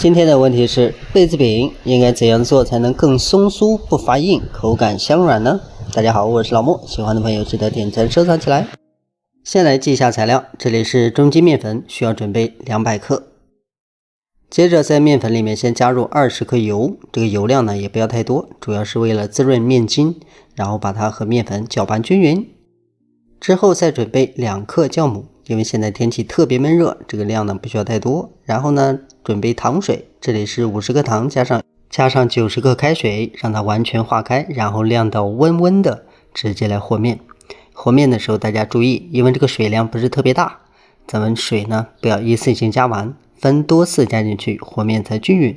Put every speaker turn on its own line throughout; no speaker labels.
今天的問題是貝子餅應該怎樣做才能更鬆酥不發硬，口感香軟呢？大家好，我是老莫，喜歡的朋友記得點讚收藏起来。先來記一下材料，這裡是中筋麵粉，需要準備200克。接着在麵粉裡面先加入20克油，這個油量呢也不要太多，主要是為了滋潤麵筋，然後把它和麵粉攪拌均勻。之後再準備2克酵母，因為現在天氣特別悶熱，這個量呢不需要太多。然後呢準備糖水，這裡是50克糖加上90克開水，讓它完全化開，然後晾到溫溫的，直接來和面。和面的時候大家注意，因為这個水量不是特別大，咱們水呢不要一次性加完，分多次加進去，和面才均勻。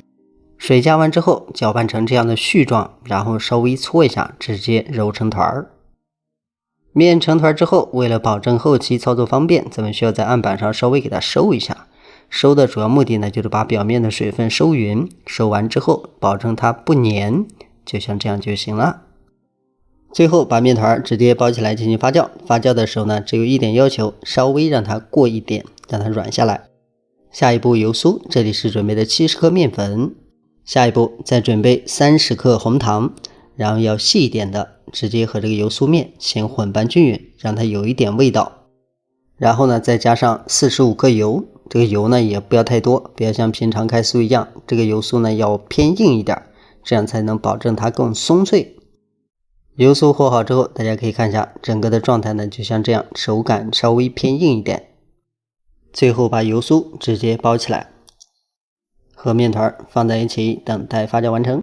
水加完之後攪拌成這樣的絮狀，然後稍微搓一下，直接揉成團。面成團之後，為了保證後期操作方便，咱們需要在案板上稍微給它收一下。收的主要目的呢，就是把表面的水分收匀，收完之後保證它不粘，就像這樣就行了。最後把面团直接包起来进行發酵，發酵的時候呢，只有一點要求，稍微讓它過一點，讓它軟下來。下一步油酥，這裡是準備的70克面粉。下一步再準備30克紅糖，然後要細一點的，直接和這個油酥面先混拌均勻，讓它有一點味道。然後呢再加上45克油，這個油呢也不要太多，不要像平常開酥一樣，這個油酥呢要偏硬一點，這樣才能保證它更鬆脆。油酥和好之後，大家可以看一下整個的狀態呢，就像這樣，手感稍微偏硬一點。最後把油酥直接包起來，和面团放在一起，等待发酵完成。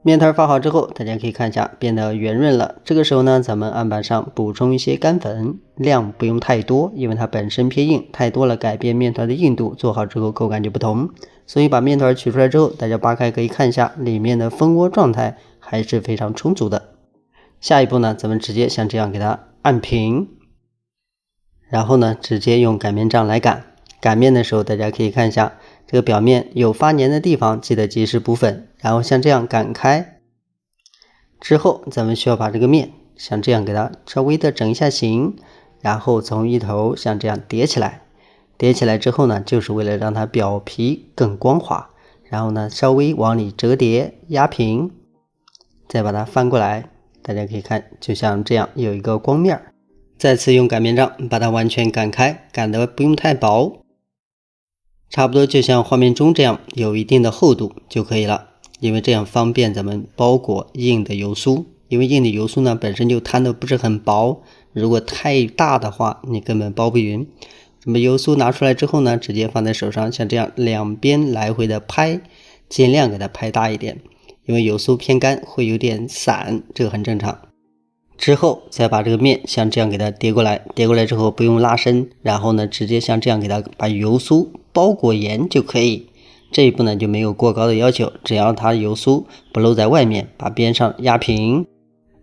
面团发好之後，大家可以看一下變得圓潤了。這個時候呢，咱們案板上補充一些乾粉，量不用太多，因為它本身偏硬，太多了改變面团的硬度，做好之後口感就不同。所以把面团取出來之後，大家扒開可以看一下裡面的蜂窩狀態還是非常充足的。下一步呢，咱們直接像這樣給它按平，然後呢直接用擀面杖來擀。擀面的時候大家可以看一下這個表面有發粘的地方，記得及時補粉，然後像這樣擀開之後，咱們需要把這個面像這樣給它稍微的整一下形，然後從一頭像這樣疊起來。疊起來之後呢，就是為了讓它表皮更光滑，然後呢稍微往里折疊壓平，再把它翻過來，大家可以看就像這樣有一個光面。再次用擀面杖把它完全擀開，擀得不用太薄，差不多就像画面中這樣有一定的厚度就可以了，因为这样方便咱們包裹硬的油酥。因為硬的油酥呢本身就摊的不是很薄，如果太大的話你根本包不匀。那麼油酥拿出來之後呢，直接放在手上，像這樣兩邊來回的拍，盡量給它拍大一點，因為油酥偏乾會有點散，這個很正常。之後再把這個面像這樣給它疊過來，疊過來之後不用拉伸，然後呢直接像這樣給它把油酥包裹嚴就可以。這一步呢就沒有過高的要求，只要它油酥不露在外面，把邊上壓平。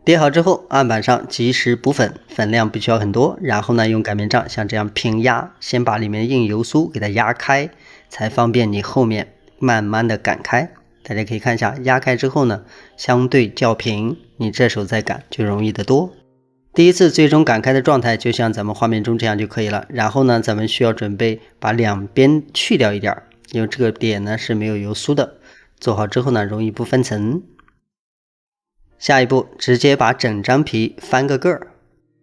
疊好之後，案板上及時補粉，粉量不需要很多，然後呢用擀面杖像這樣平壓，先把裡面的硬油酥給它壓開，才方便你後面慢慢的擀開。大家可以看一下，壓開之後呢相對較平，你這時候再擀就容易得多。第一次最終擀開的狀態就像咱們畫面中這樣就可以了。然後呢咱們需要準備把兩邊去掉一點，因為這個點呢是沒有油酥的，做好之後呢容易不分層。下一步直接把整張皮翻個個兒，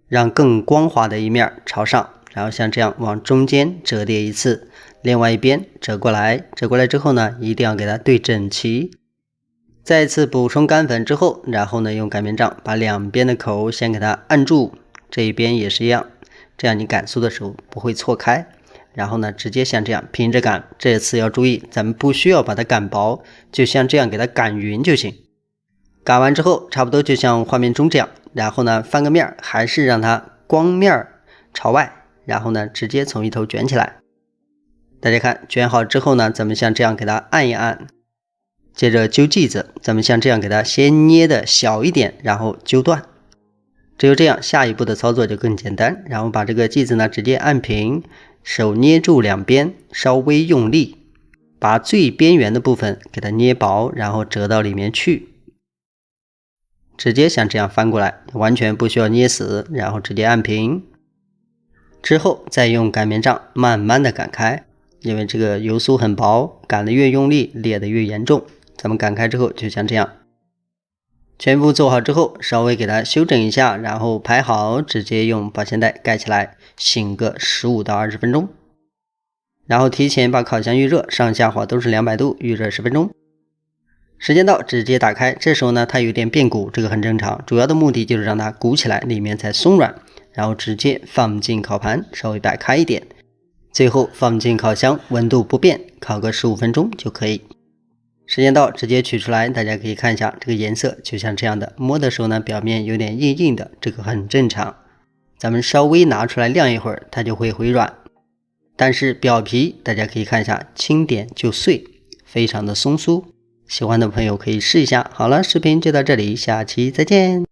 讓更光滑的一面朝上，然後像這樣往中間折疊一次，另外一邊折過來，折過來之後呢一定要給它對整齊。再次補充乾粉之後，然後呢用擀面杖把兩邊的口先給它按住，這一邊也是一樣，這樣你擀酥的時候不會錯開。然後呢直接像這樣平着擀，這次要注意咱們不需要把它擀薄，就像這樣給它擀匀就行。擀完之後差不多就像畫面中這樣，然後呢翻個面，還是讓它光面朝外，然後呢直接從一頭捲起來。大家看捲好之後呢，咱們像這樣給它按一按，接着揪劑子，咱們像這樣給它先捏的小一點，然後揪斷。只有這樣下一步的操作就更簡單。然後把這個劑子呢直接按平，手捏住兩邊，稍微用力，把最邊緣的部分給它捏薄，然後折到裡面去。直接像這樣翻過來，完全不需要捏死，然後直接按平。之後再用擀面杖慢慢的擀開，因為這個油酥很薄，擀得越用力裂得越嚴重。咱們擀開之後就像這樣，全部做好之後稍微給它修整一下，然後排好，直接用保鮮袋蓋起来，醒個15到20分鐘。然後提前把烤箱预热，上下火都是200度，预熱10分鐘。时间到，直接打開，這時候呢它有點變鼓，這個很正常，主要的目的就是讓它鼓起來，裡面才鬆軟，然後直接放進烤盤，稍微擺開一點，最後放進烤箱，溫度不變，烤個15分鐘就可以。時間到，直接取出來，大家可以看一下，這個顏色就像這樣的，摸的時候呢表面有點硬硬的，這個很正常。咱們稍微拿出來晾一會兒，它就會回軟，但是表皮大家可以看一下，輕點就碎，非常的鬆酥。喜歡的朋友可以試一下。好了，視頻就到這裡，下期再見。